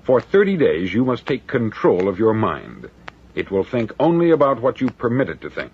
For 30 days, you must take control of your mind. It will think only about what you permit it to think.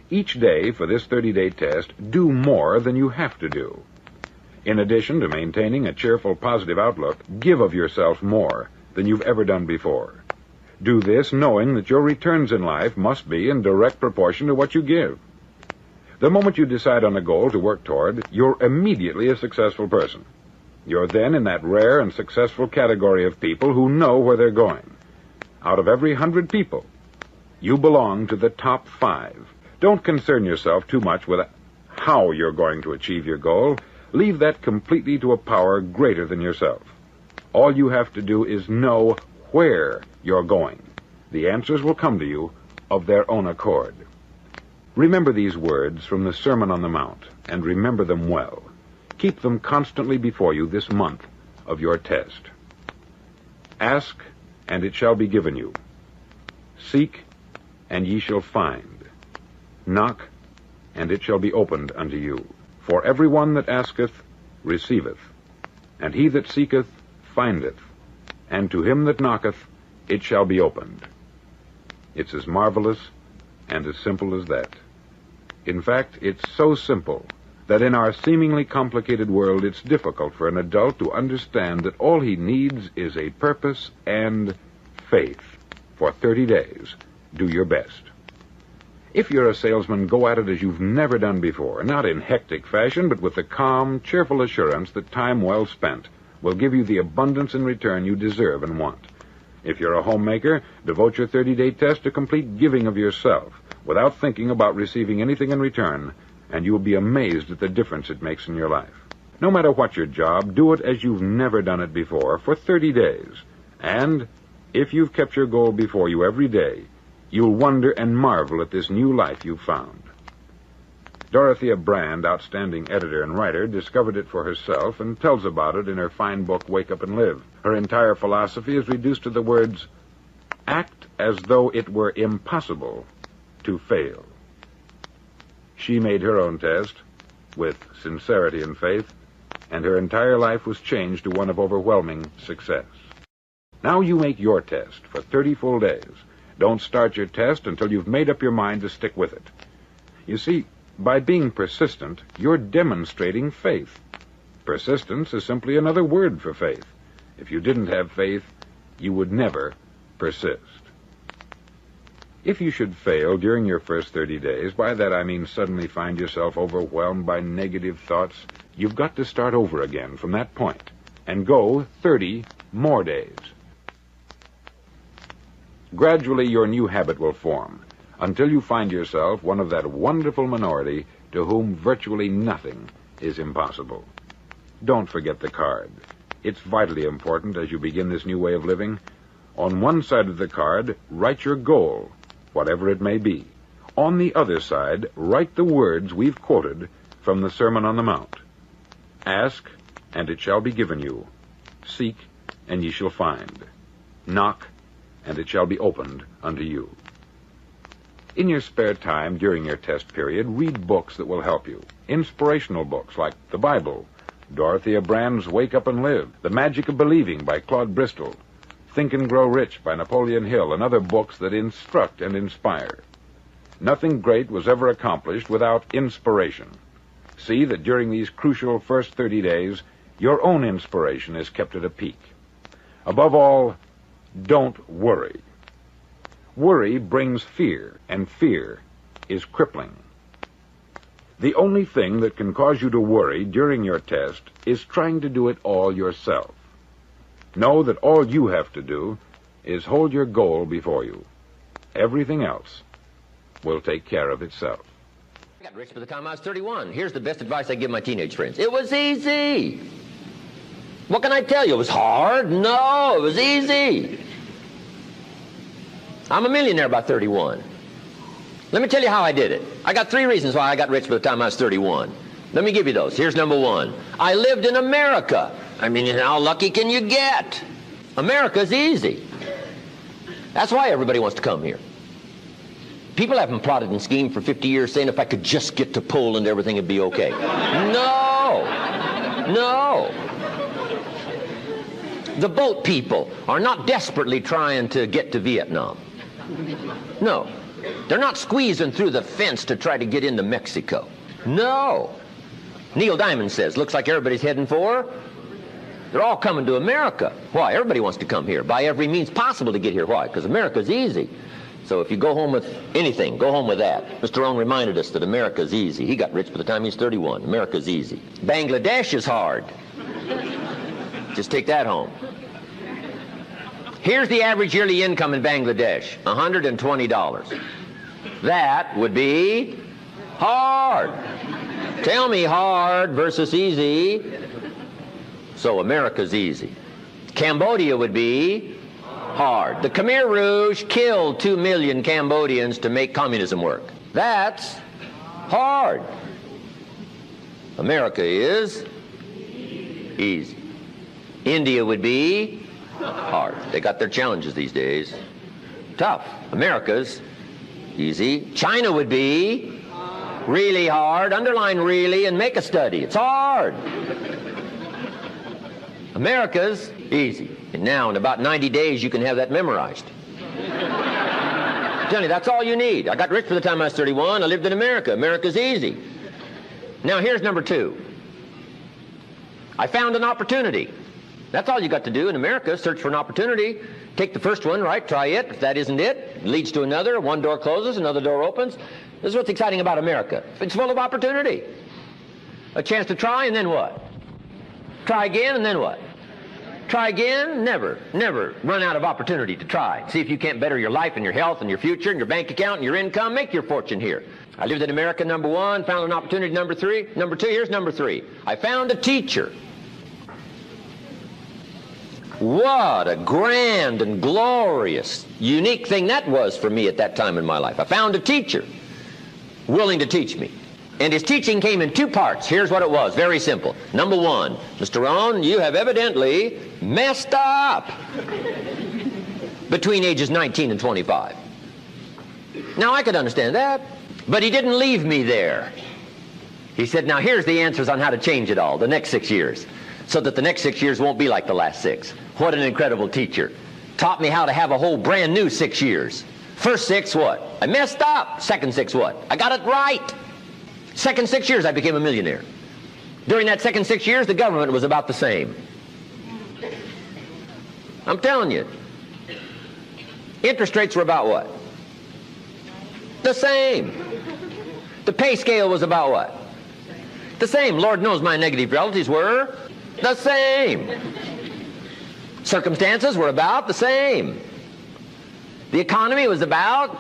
Each day for this 30-day test, do more than you have to do. In addition to maintaining a cheerful, positive outlook, give of yourself more than you've ever done before. Do this knowing that your returns in life must be in direct proportion to what you give. The moment you decide on a goal to work toward, you're immediately a successful person. You're then in that rare and successful category of people who know where they're going. Out of every 100 people, you belong to the top 5. Don't concern yourself too much with how you're going to achieve your goal. Leave that completely to a power greater than yourself. All you have to do is know where you're going. The answers will come to you of their own accord. Remember these words from the Sermon on the Mount, and remember them well. Keep them constantly before you this month of your test. Ask, and it shall be given you. Seek, and ye shall find. Knock, and it shall be opened unto you. For every one that asketh receiveth, and he that seeketh findeth, and to him that knocketh it shall be opened. It's as marvelous and as simple as that. In fact, it's so simple that in our seemingly complicated world it's difficult for an adult to understand that all he needs is a purpose and faith. For 30 days, do your best. If you're a salesman, go at it as you've never done before, not in hectic fashion, but with the calm, cheerful assurance that time well spent will give you the abundance in return you deserve and want. If you're a homemaker, devote your 30-day test to complete giving of yourself, without thinking about receiving anything in return, and you will be amazed at the difference it makes in your life. No matter what your job, do it as you've never done it before for 30 days. And if you've kept your goal before you every day, you'll wonder and marvel at this new life you've found. Dorothea Brand, outstanding editor and writer, discovered it for herself and tells about it in her fine book, Wake Up and Live. Her entire philosophy is reduced to the words, act as though it were impossible to fail. She made her own test with sincerity and faith, and her entire life was changed to one of overwhelming success. Now you make your test for 30 full days. Don't start your test until you've made up your mind to stick with it. You see, by being persistent, you're demonstrating faith. Persistence is simply another word for faith. If you didn't have faith, you would never persist. If you should fail during your first 30 days, by that I mean suddenly find yourself overwhelmed by negative thoughts, you've got to start over again from that point and go 30 more days. Gradually, your new habit will form until you find yourself one of that wonderful minority to whom virtually nothing is impossible. Don't forget the card. It's vitally important as you begin this new way of living. On one side of the card, write your goal, whatever it may be. On the other side, write the words we've quoted from the Sermon on the Mount. Ask, and it shall be given you. Seek, and ye shall find. Knock, and it shall be opened unto you. In your spare time during your test period, read books that will help you. Inspirational books like the Bible, Dorothea Brand's Wake Up and Live, The Magic of Believing by Claude Bristol, Think and Grow Rich by Napoleon Hill, and other books that instruct and inspire. Nothing great was ever accomplished without inspiration. See that during these crucial first 30 days, your own inspiration is kept at a peak. Above all, don't worry. Worry brings fear, and fear is crippling. The only thing that can cause you to worry during your test is trying to do it all yourself. Know that all you have to do is hold your goal before you. Everything else will take care of itself. I got rich by the time I was 31. Here's the best advice I give my teenage friends. It was easy. What can I tell you? It was hard? No, it was easy. I'm a millionaire by 31. Let me tell you how I did it. I got 3 reasons why I got rich by the time I was 31. Let me give you those. Here's number 1. I lived in America. I mean, how lucky can you get? America's easy. That's why everybody wants to come here. People haven't plotted and schemed for 50 years saying if I could just get to Poland, everything would be okay. No. No. The boat people are not desperately trying to get to Vietnam. No. They're not squeezing through the fence to try to get into Mexico. No. Neil Diamond says, looks like everybody's heading for, they're all coming to America. Why? Everybody wants to come here by every means possible to get here. Why? Because America's easy. So if you go home with anything, go home with that. Mr. Rohn reminded us that America's easy. He got rich by the time he's 31. America's easy. Bangladesh is hard. Just take that home. Here's the average yearly income in Bangladesh, $120. That would be hard. Tell me hard versus easy. So America's easy. Cambodia would be hard. The Khmer Rouge killed 2 million Cambodians to make communism work. That's hard. America is easy. India would be hard. They got their challenges these days. Tough. America's easy. China would be really hard. Underline really and make a study. It's hard. America's easy. And now in about 90 days you can have that memorized. I'm telling you, that's all you need. I got rich by the time I was 31. I lived in America. America's easy. Now here's number 2. I found an opportunity. That's all you got to do in America, search for an opportunity. Take the first one, right? Try it. If that isn't it, it leads to another. One door closes, another door opens. This is what's exciting about America. It's full of opportunity. A chance to try, and then what? Try again, and then what? Try again. Never run out of opportunity to try. See if you can't better your life and your health and your future and your bank account and your income. Make your fortune here. I lived in America, number 1. Found an opportunity, number 3. Number 2, here's number 3. I found a teacher. What a grand and glorious, unique thing that was for me at that time in my life. I found a teacher willing to teach me. And his teaching came in 2 parts. Here's what it was, very simple. Number 1, Mr. Rohn, you have evidently messed up between ages 19 and 25. Now, I could understand that, but he didn't leave me there. He said, now here's the answers on how to change it all, the next 6 years, so that the next 6 years won't be like the last 6. What an incredible teacher. Taught me how to have a whole brand new 6 years. First 6, what? I messed up. Second 6, what? I got it right. Second 6 years, I became a millionaire. During that second 6 years, the government was about the same. I'm telling you. Interest rates were about what? The same. The pay scale was about what? The same. Lord knows my negative relatives were the same. Circumstances were about the same. The economy was about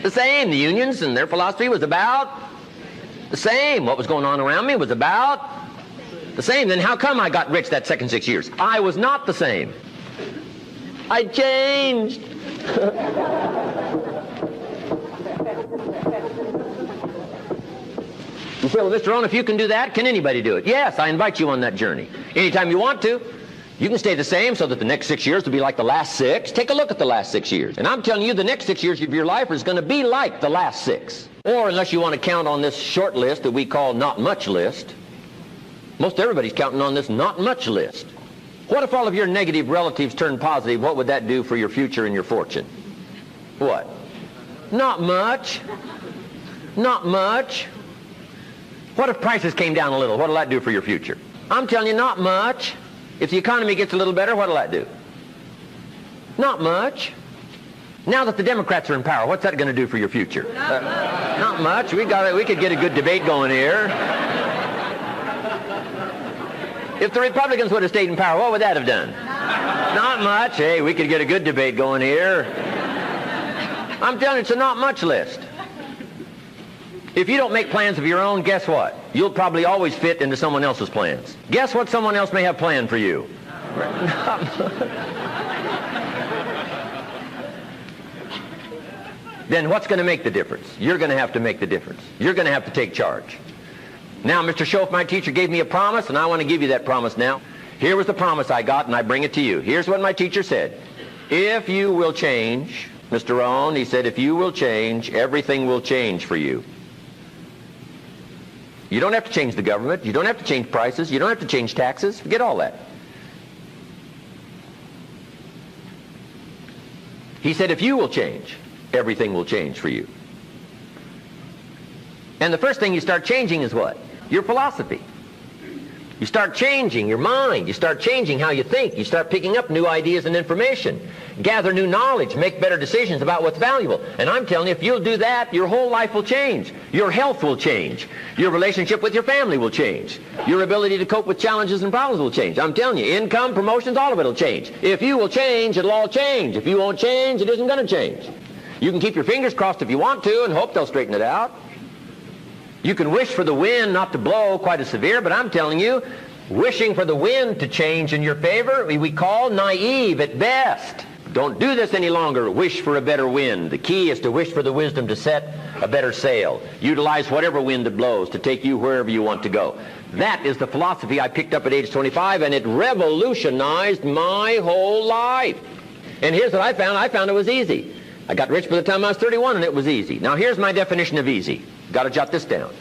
the same. The unions and their philosophy was about the same. What was going on around me was about the same. Then how come I got rich that second 6 years? I was not the same. I changed. You say, well, Mr. Rohn, if you can do that, can anybody do it? Yes, I invite you on that journey. Anytime you want to. You can stay the same so that the next 6 years will be like the last 6. Take a look at the last 6 years. And I'm telling you, the next 6 years of your life is going to be like the last 6. Or unless you want to count on this short list that we call not much list. Most everybody's counting on this not much list. What if all of your negative relatives turned positive? What would that do for your future and your fortune? What? Not much. Not much. What if prices came down a little? What will that do for your future? I'm telling you, not much. If the economy gets a little better, what will that do? Not much. Now that the Democrats are in power, what's that going to do for your future? Not much. We could get a good debate going here. If the Republicans would have stayed in power, what would that have done? Not much. Hey, we could get a good debate going here. I'm telling you, it's a not much list. If you don't make plans of your own, guess what? You'll probably always fit into someone else's plans. Guess what someone else may have planned for you? Then what's going to make the difference? You're going to have to make the difference. You're going to have to take charge. Now, Mr. Schoaf, my teacher, gave me a promise, and I want to give you that promise now. Here was the promise I got, and I bring it to you. Here's what my teacher said. If you will change, Mr. Rohn, he said, if you will change, everything will change for you. You don't have to change the government. You don't have to change prices. You don't have to change taxes. Forget all that. He said, if you will change, everything will change for you. And the first thing you start changing is what? Your philosophy. You start changing your mind. You start changing how you think. You start picking up new ideas and information. Gather new knowledge. Make better decisions about what's valuable. And I'm telling you, if you'll do that, your whole life will change. Your health will change. Your relationship with your family will change. Your ability to cope with challenges and problems will change. I'm telling you, income, promotions, all of it will change. If you will change, it'll all change. If you won't change, it isn't going to change. You can keep your fingers crossed if you want to and hope they'll straighten it out. You can wish for the wind not to blow quite as severe, but I'm telling you, wishing for the wind to change in your favor, we call naive at best. Don't do this any longer. Wish for a better wind. The key is to wish for the wisdom to set a better sail. Utilize whatever wind it blows to take you wherever you want to go. That is the philosophy I picked up at age 25, and it revolutionized my whole life. And here's what I found. I found it was easy. I got rich by the time I was 31, and it was easy. Now here's my definition of easy. Got to jot this down.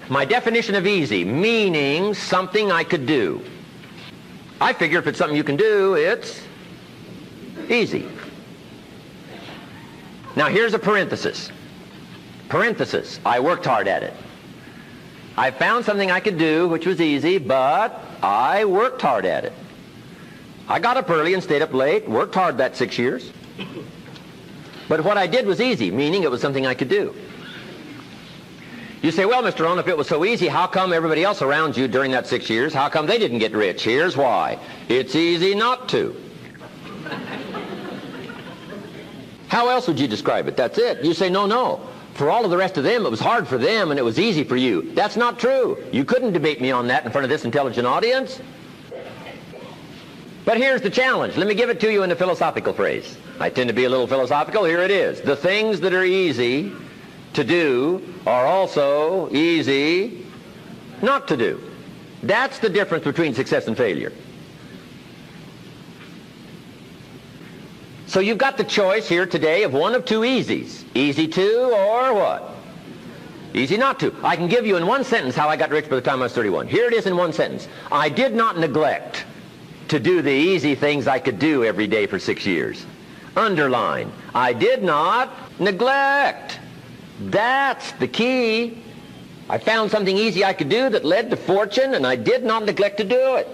My definition of easy, meaning something I could do. I figure if it's something you can do, it's easy. Now here's a parenthesis. Parenthesis, I worked hard at it. I found something I could do which was easy, but I worked hard at it. I got up early and stayed up late, worked hard that 6 years. But what I did was easy, meaning it was something I could do. You say, well, Mr. Rohn, if it was so easy, how come everybody else around you during that 6 years, how come they didn't get rich? Here's why. It's easy not to. How else would you describe it? That's it. You say, no. For all of the rest of them, it was hard for them and it was easy for you. That's not true. You couldn't debate me on that in front of this intelligent audience. But here's the challenge. Let me give it to you in a philosophical phrase. I tend to be a little philosophical. Here it is. The things that are easy to do are also easy not to do. That's the difference between success and failure. So you've got the choice here today of one of two easies. Easy to or what? Easy not to. I can give you in one sentence how I got rich by the time I was 31. Here it is in one sentence. I did not neglect to do the easy things I could do every day for 6 years. Underline. I did not neglect. That's the key. I found something easy I could do that led to fortune, and I did not neglect to do it.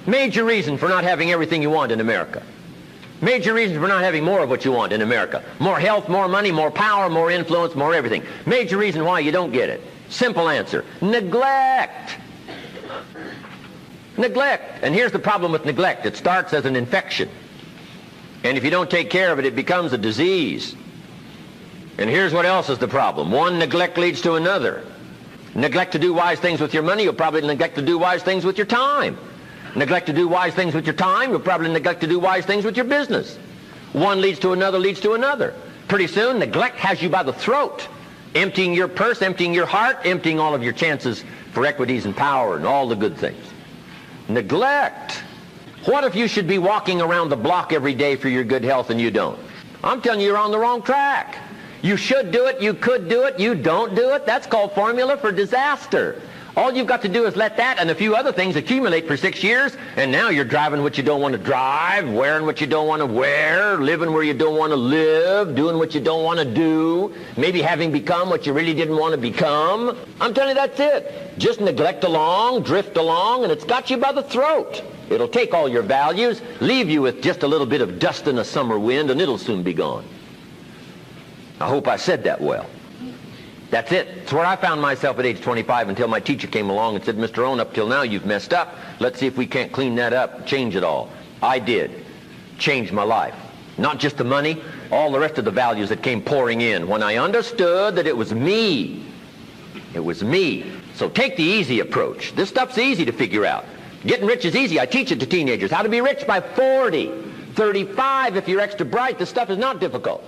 Major reason for not having everything you want in America. Major reason for not having more of what you want in America. More health, more money, more power, more influence, more everything. Major reason why you don't get it. Simple answer. Neglect. Neglect. And here's the problem with neglect. It starts as an infection. And if you don't take care of it, it becomes a disease. And here's what else is the problem. One neglect leads to another. Neglect to do wise things with your money, you'll probably neglect to do wise things with your time. Neglect to do wise things with your time, you'll probably neglect to do wise things with your business. One leads to another, leads to another. Pretty soon, neglect has you by the throat, emptying your purse, emptying your heart, emptying all of your chances for equities and power and all the good things. Neglect. What if you should be walking around the block every day for your good health and you don't? I'm telling you, you're on the wrong track. You should do it, you could do it, you don't do it. That's called formula for disaster. All you've got to do is let that and a few other things accumulate for 6 years, and now you're driving what you don't want to drive, wearing what you don't want to wear, living where you don't want to live, doing what you don't want to do, maybe having become what you really didn't want to become. I'm telling you, that's it. Just neglect along, drift along, and it's got you by the throat. It'll take all your values, leave you with just a little bit of dust in a summer wind, and it'll soon be gone. I hope I said that well. That's it. It's where I found myself at age 25 until my teacher came along and said, Mr. Rohn, up till now you've messed up. Let's see if we can't clean that up, change it all. I did. Changed my life. Not just the money, all the rest of the values that came pouring in when I understood that it was me. It was me. So take the easy approach. This stuff's easy to figure out. Getting rich is easy. I teach it to teenagers. How to be rich by 40, 35 if you're extra bright. This stuff is not difficult.